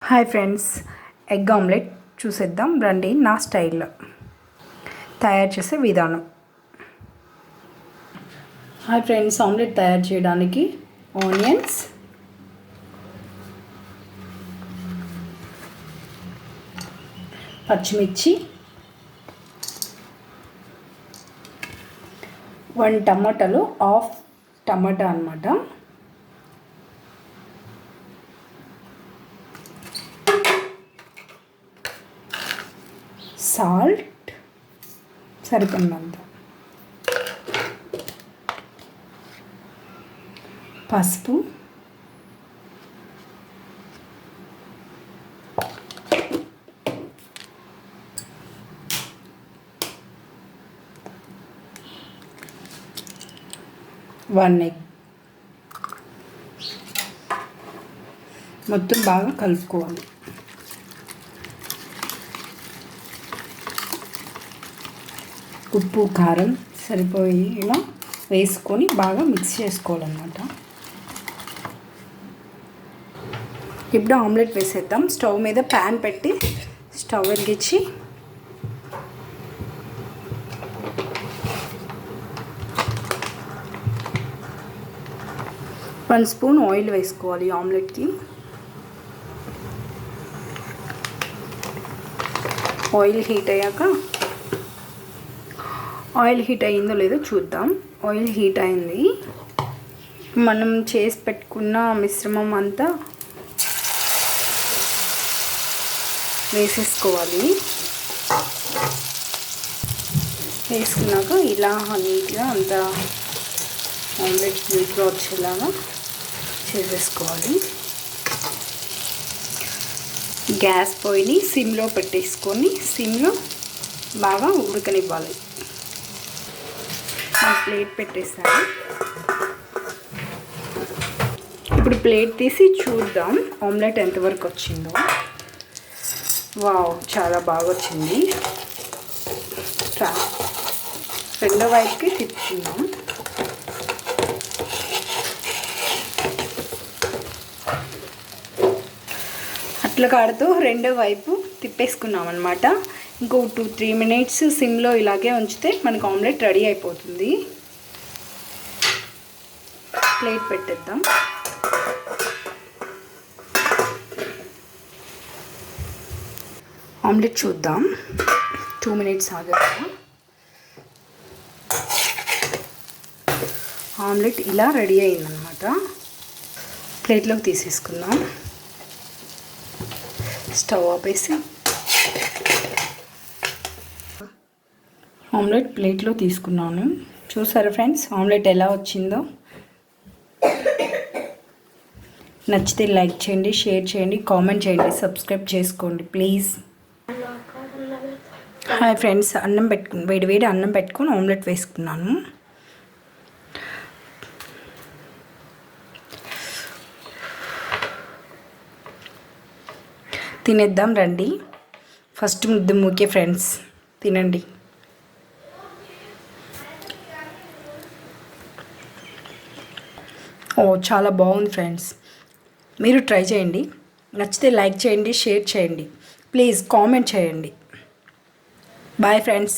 Hi friends, egg omelette చూసేద్దాం రండి. నా స్టైల్లో తయారు చేసే విధానం. హాయ్ ఫ్రెండ్స్, ఆమ్లెట్ తయారు చేయడానికి ఆనియన్స్, పచ్చిమిర్చి, 1 టమాటాలు, హాఫ్ టమాటా అన్నమాట, సాల్ట్ సరిపడినంత, పసుపు, వన్ ఎగ్. మొత్తం బాగా కలుపుకోవాలి. ఉప్పు కారం సరిపోయేలా వేసుకొని బాగా మిక్స్ చేసుకోవాలన్నమాట. ఇప్పుడు ఆమ్లెట్ వేసేద్దాం. స్టవ్ మీద ప్యాన్ పెట్టి స్టవ్ వెలిగించి వన్ స్పూన్ ఆయిల్ వేసుకోవాలి ఆమ్లెట్కి. ఆయిల్ హీట్ అయ్యాక, ఆయిల్ హీట్ అయ్యిందో లేదో చూద్దాం. ఆయిల్ హీట్ అయింది. మనం చేసి పెట్టుకున్న మిశ్రమం అంతా వేసేసుకోవాలి. వేసుకున్నాక ఇలా నీట్గా అంతా ఆమ్లెట్ నీట్గా వచ్చేలాగా చేసేసుకోవాలి. గ్యాస్ పొయ్యిని సిమ్లో పెట్టేసుకొని సిమ్లో బాగా ఉడకనివ్వాలి. ప్లేట్ పెట్టేసాను. ఇప్పుడు ప్లేట్ తీసి చూద్దాం ఆమ్లెట్ ఎంతవరకు వచ్చిందో. వావ్, చాలా బాగా వచ్చింది. రెండో వైపుకి తిప్పుకుందాం. అట్ల కాడతో రెండో వైపు తిప్పేసుకున్నాం అన్నమాట. ఇంకో 2-3 మినిట్స్ సిమ్లో ఇలాగే ఉంచితే మనకు ఆమ్లెట్ రెడీ అయిపోతుంది. ప్లేట్ పెట్టేద్దాం. ఆమ్లెట్ చూద్దాం. 2 మినిట్స్ ఆగాక ఆమ్లెట్ ఇలా రెడీ అయిందనమాట. ప్లేట్లోకి తీసేసుకుందాం. స్టవ్ ఆపేసి ఆమ్లెట్ ప్లేట్లో తీసుకున్నాను. చూసారా ఫ్రెండ్స్ ఆమ్లెట్ ఎలా వచ్చిందో? నచ్చితే లైక్ చేయండి, షేర్ చేయండి, కామెంట్ చేయండి, సబ్స్క్రైబ్ చేసుకోండి ప్లీజ్. హాయ్ ఫ్రెండ్స్, వేడి అన్నం పెట్టుకొని ఆమ్లెట్ వేసుకున్నాను. తినేద్దాం రండి. ఫస్ట్ ముద్దు మూకే ఫ్రెండ్స్, తినండి. చాలా బాగుంది ఫ్రెండ్స్. మీరు ట్రై చేయండి. నచ్చితే లైక్ చేయండి, షేర్ చేయండి, ప్లీజ్ కామెంట్ చేయండి. Bye friends.